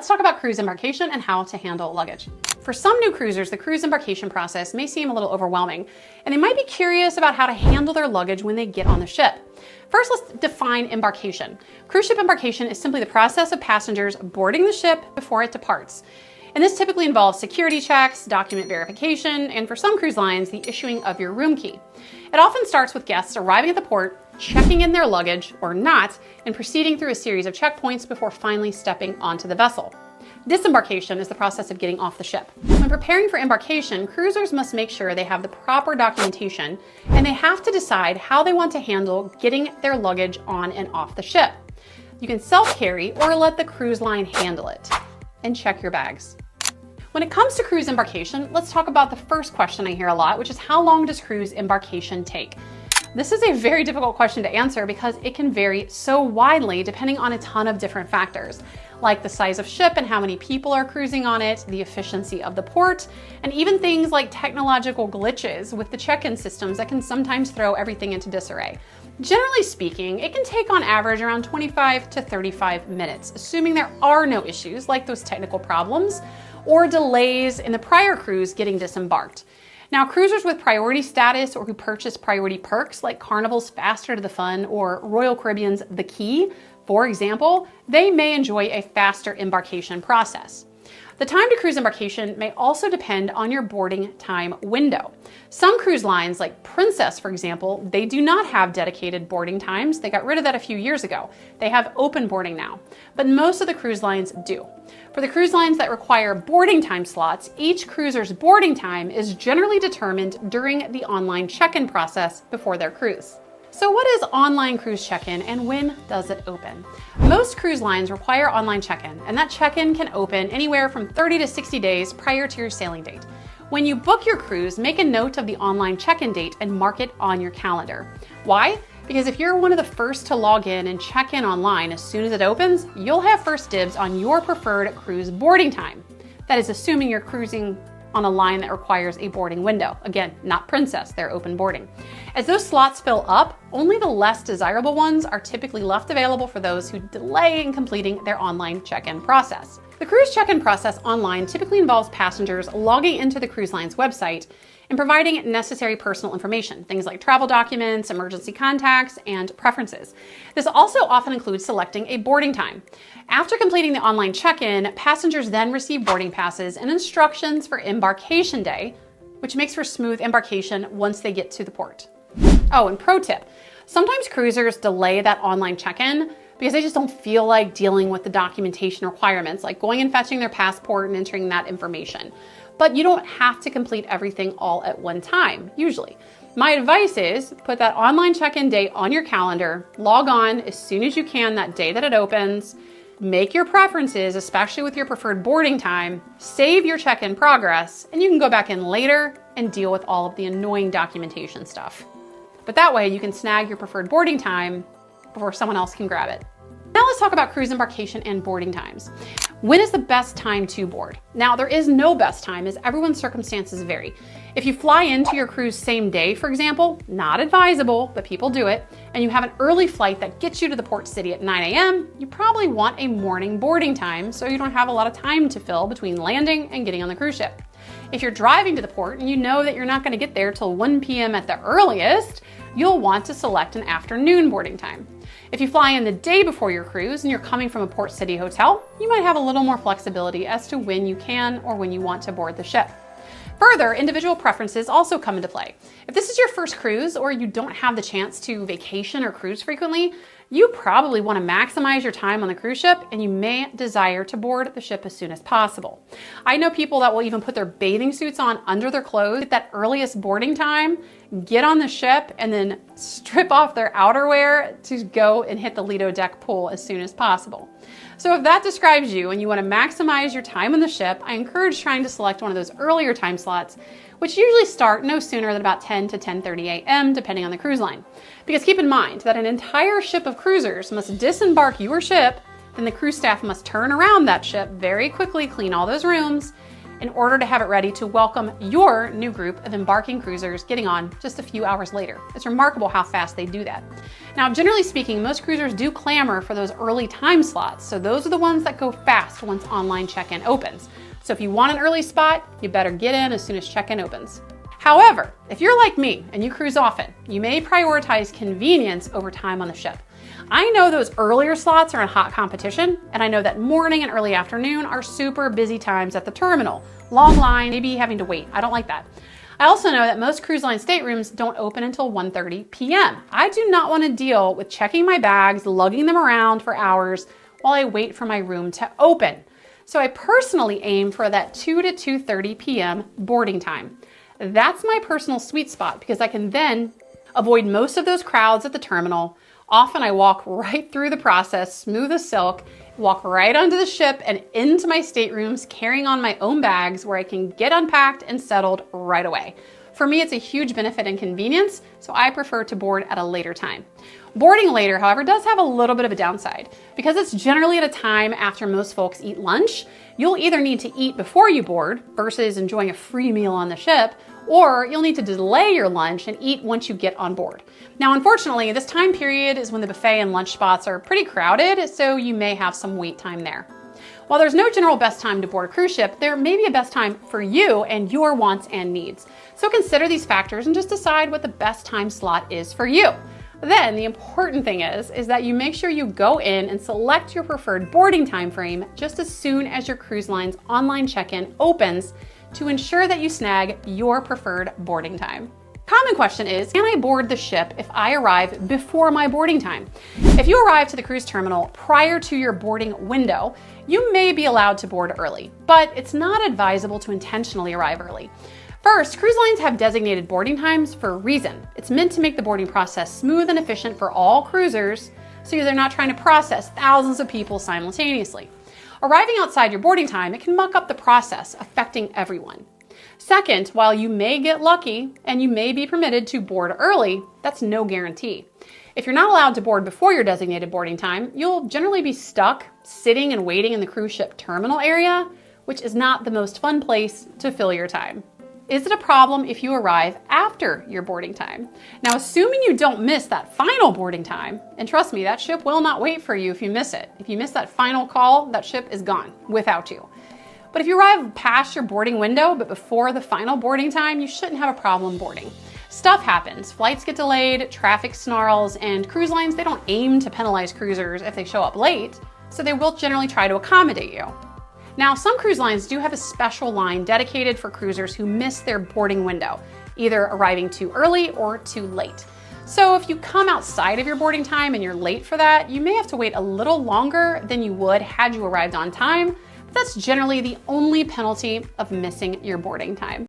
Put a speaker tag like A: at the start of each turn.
A: let's talk about cruise embarkation and how to handle luggage. For some new cruisers, the cruise embarkation process may seem a little overwhelming, and they might be curious about how to handle their luggage when they get on the ship. First, let's define embarkation. Cruise ship embarkation is simply the process of passengers boarding the ship before it departs. And this typically involves security checks, document verification, and for some cruise lines, the issuing of your room key. It often starts with guests arriving at the port, checking in their luggage or not, and proceeding through a series of checkpoints before finally stepping onto the vessel. Disembarkation is the process of getting off the ship. When preparing for embarkation, cruisers must make sure they have the proper documentation, and they have to decide how they want to handle getting their luggage on and off the ship. You can self-carry or let the cruise line handle it. And check your bags. When it comes to cruise embarkation, let's talk about the first question I hear a lot, which is how long does cruise embarkation take? This is a very difficult question to answer because it can vary so widely depending on a ton of different factors, like the size of ship and how many people are cruising on it, the efficiency of the port, and even things like technological glitches with the check-in systems that can sometimes throw everything into disarray. Generally speaking, it can take on average around 25 to 35 minutes, assuming there are no issues like those technical problems or delays in the prior cruise getting disembarked. Now, cruisers with priority status or who purchase priority perks like Carnival's Faster to the Fun or Royal Caribbean's The Key, for example, they may enjoy a faster embarkation process. The time to cruise embarkation may also depend on your boarding time window. Some cruise lines, like Princess, for example, they do not have dedicated boarding times. They got rid of that a few years ago. They have open boarding now, but most of the cruise lines do. For the cruise lines that require boarding time slots, each cruiser's boarding time is generally determined during the online check-in process before their cruise. So what is online cruise check-in and when does it open? Most cruise lines require online check-in, and that check-in can open anywhere from 30 to 60 days prior to your sailing date. When you book your cruise, make a note of the online check-in date and mark it on your calendar. Why? Because if you're one of the first to log in and check in online as soon as it opens, you'll have first dibs on your preferred cruise boarding time. That is assuming you're cruising on a line that requires a boarding window. Again, not Princess, they're open boarding. As those slots fill up, only the less desirable ones are typically left available for those who delay in completing their online check-in process. The cruise check-in process online typically involves passengers logging into the cruise line's website and providing necessary personal information, things like travel documents, emergency contacts, and preferences. This also often includes selecting a boarding time. After completing the online check-in, passengers then receive boarding passes and instructions for embarkation day, which makes for smooth embarkation once they get to the port. Oh, and pro tip, sometimes cruisers delay that online check-in because they just don't feel like dealing with the documentation requirements, like going and fetching their passport and entering that information. But you don't have to complete everything all at one time, usually. My advice is put that online check-in date on your calendar, log on as soon as you can that day that it opens, make your preferences, especially with your preferred boarding time, save your check-in progress, and you can go back in later and deal with all of the annoying documentation stuff. But that way you can snag your preferred boarding time before someone else can grab it. Now let's talk about cruise embarkation and boarding times. When is the best time to board? Now, there is no best time as everyone's circumstances vary. If you fly into your cruise same day, for example, not advisable, but people do it, and you have an early flight that gets you to the port city at 9 a.m., you probably want a morning boarding time so you don't have a lot of time to fill between landing and getting on the cruise ship. If you're driving to the port and you know that you're not going to get there till 1 p.m. at the earliest, you'll want to select an afternoon boarding time. If you fly in the day before your cruise and you're coming from a port city hotel, you might have a little more flexibility as to when you can or when you want to board the ship. Further, individual preferences also come into play. If this is your first cruise or you don't have the chance to vacation or cruise frequently, you probably want to maximize your time on the cruise ship and you may desire to board the ship as soon as possible. I know people that will even put their bathing suits on under their clothes at that earliest boarding time, get on the ship, and then strip off their outerwear to go and hit the Lido deck pool as soon as possible. So if that describes you and you want to maximize your time on the ship, I encourage trying to select one of those earlier time slots, which usually start no sooner than about 10 to 10:30 a.m. depending on the cruise line. Because keep in mind that an entire ship of cruisers must disembark your ship, then the cruise staff must turn around that ship very quickly, clean all those rooms, in order to have it ready to welcome your new group of embarking cruisers getting on just a few hours later. It's remarkable how fast they do that. Now, generally speaking, most cruisers do clamor for those early time slots, so those are the ones that go fast once online check-in opens. So if you want an early spot, you better get in as soon as check-in opens. However, if you're like me and you cruise often, you may prioritize convenience over time on the ship. I know those earlier slots are in hot competition, and I know that morning and early afternoon are super busy times at the terminal. Long line, maybe having to wait. I don't like that. I also know that most cruise line staterooms don't open until 1:30 p.m. I do not want to deal with checking my bags, lugging them around for hours while I wait for my room to open. So I personally aim for that 2 to 2:30 p.m. boarding time. That's my personal sweet spot because I can then avoid most of those crowds at the terminal. Often I walk right through the process, smooth as silk, walk right onto the ship and into my staterooms, carrying on my own bags where I can get unpacked and settled right away. For me, it's a huge benefit and convenience, so I prefer to board at a later time. Boarding later, however, does have a little bit of a downside. Because it's generally at a time after most folks eat lunch, you'll either need to eat before you board versus enjoying a free meal on the ship, or you'll need to delay your lunch and eat once you get on board. Now, unfortunately, this time period is when the buffet and lunch spots are pretty crowded, so you may have some wait time there. While there's no general best time to board a cruise ship, there may be a best time for you and your wants and needs. So consider these factors and just decide what the best time slot is for you. Then the important thing is that you make sure you go in and select your preferred boarding time frame just as soon as your cruise line's online check-in opens to ensure that you snag your preferred boarding time. Common question is, can I board the ship if I arrive before my boarding time? If you arrive to the cruise terminal prior to your boarding window, you may be allowed to board early, but it's not advisable to intentionally arrive early. First, cruise lines have designated boarding times for a reason. It's meant to make the boarding process smooth and efficient for all cruisers, so they're not trying to process thousands of people simultaneously. Arriving outside your boarding time, it can muck up the process, affecting everyone. Second, while you may get lucky and you may be permitted to board early, that's no guarantee. If you're not allowed to board before your designated boarding time, you'll generally be stuck sitting and waiting in the cruise ship terminal area, which is not the most fun place to fill your time. Is it a problem if you arrive after your boarding time? Now, assuming you don't miss that final boarding time, and trust me, that ship will not wait for you if you miss it. If you miss that final call, that ship is gone without you. But if you arrive past your boarding window, but before the final boarding time, you shouldn't have a problem boarding. Stuff happens. Flights get delayed, traffic snarls, and cruise lines, they don't aim to penalize cruisers if they show up late, so they will generally try to accommodate you. Now, some cruise lines do have a special line dedicated for cruisers who miss their boarding window, either arriving too early or too late. So if you come outside of your boarding time and you're late for that, you may have to wait a little longer than you would had you arrived on time, but that's generally the only penalty of missing your boarding time.